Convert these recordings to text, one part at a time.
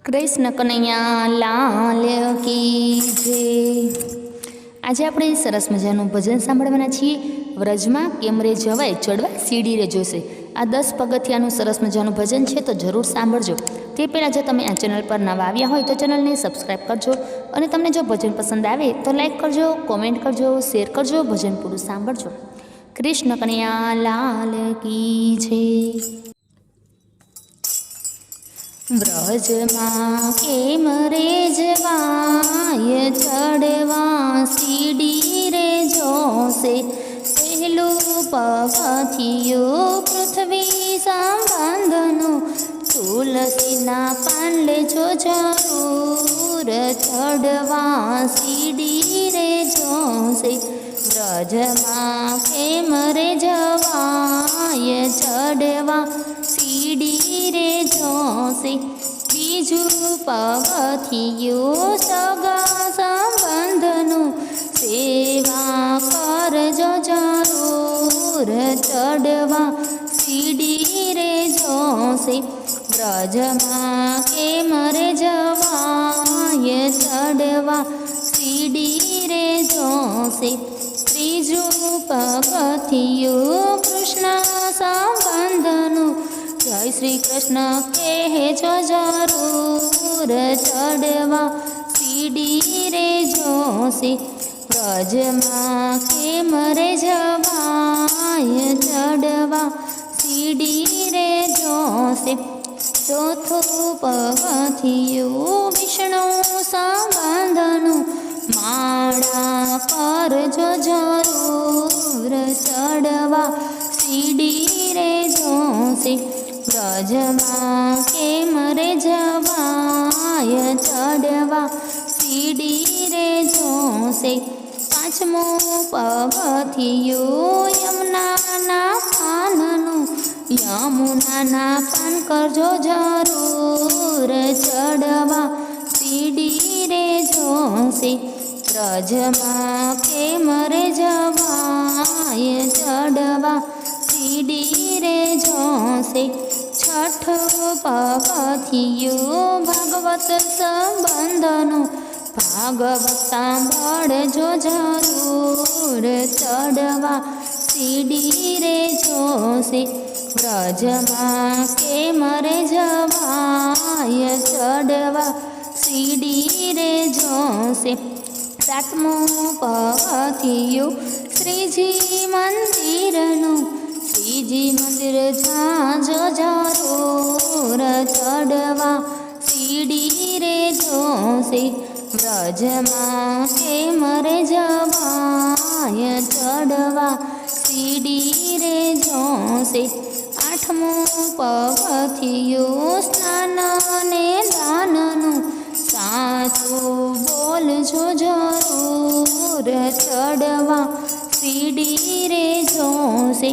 કૃષ્ણ કનૈયા લાલ કી જય। આજે આપણે સરસ મજાનું ભજન સાંભળવાના છીએ। વ્રજમાં કેમ રે જવાય ચડવા સીડી રે જોશે। આ 10 પગથિયાનું સરસ મજાનું ભજન છે, તો જરૂર સાંભળજો। તે પહેલાં જો તમે આ ચેનલ પર નવા આવ્યા હોય તો ચેનલને સબસ્ક્રાઈબ કરજો, અને તમને જો ભજન પસંદ આવે તો લાઈક કરજો, કોમેન્ટ કરજો, શેર કરજો, ભજન પૂરું સાંભળજો। કૃષ્ણ કનૈયા લાલ કી જય। વ્રજમાં કેમ રે જવાય ચડવા સીડી રે જોશે। પહેલું પગથિયું પૃથ્વી સંબંધનું, તુલસીના પાન લેજો જરૂર ચડવા સીડી રે જોશે। વ્રજમાં કેમ રે જવાય ચડવા સીડી રે જોશે। બીજું પગથિયું સગા સંબંધનું, સેવા કરજો જરૂર ચડવા સીડી રે જોશે। વ્રજમાં કેમ રે જવાય ચડવા સીડી રે જોશે। ત્રીજું પગથિયું કૃષ્ણ સંબંધનું, જય શ્રી કૃષ્ણ કહેજો જરૂર ચડવા સીડી રે જોશે। વ્રજમાં કેમ રે જવાય ચડવા સીડી રે જોશે। ચોથું પગથિયું વિષ્ણુ સંબંધનું, માળા કરજો જરૂર ચડવા સીડી રે જોશે। વ્રજમાં કેમ રે જવાય ચડવા સીડી રે જોશે। પાંચમું પગથિયું યમુનાના પાનનું, યમુનાના પાન કરજો જરૂર ચડવા સીડી રે જોશે। વ્રજમાં કેમ રે જવાય ચડવા સીડી રે જોશે। છઠ્ઠું પગથિયું ભાગવત સંબંધનું, ભાગવત સાંભળજો જરૂર ચડવા સીડી રે જોશે। વ્રજમાં કેમ રે જવાય ચડવા સીડી રે જોશે। સાતમું પગથિયું શ્રીજી મંદિરનું, શ્રીજી મંદિર જાજો જરૂર ચડવા સીડી રે જોશે। વ્રજમાં કેમ રે જવાય ચડવા સીડી રે જોશે। આઠમું પગથિયું સ્નાન ને દાનનું, સાચું બોલજો જરૂર ચડવા સીડી રે જોશે।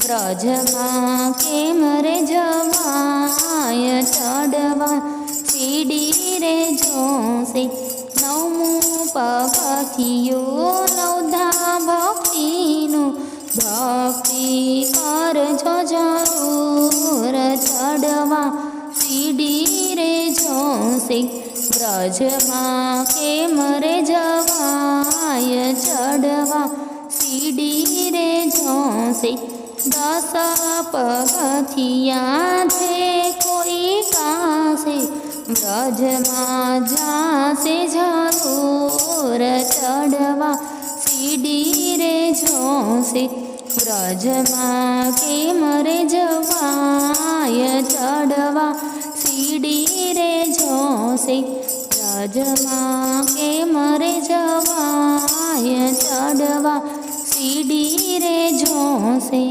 વ્રજમાં કેમ રે જવાય ચડવા સીડી રે જોશે। નવમું પગથિયું નવધા ભક્તિનું, ભક્તિ કરજો જરૂર ચડવા સીડી રે જોશે। વ્રજમાં કેમ રે જવાય ચડવા સીડી રે જોશે। 10 પગથિયા છે કોઈ કાશે, વ્રજમાં જાશે જરૂર ચડવા સીડી રે જોશે। વ્રજમાં કેમ રે જવાય ચડવા સીડી રે જોશે। વ્રજમાં કેમ રે જવાય ચડવા સીડી રે જોશે।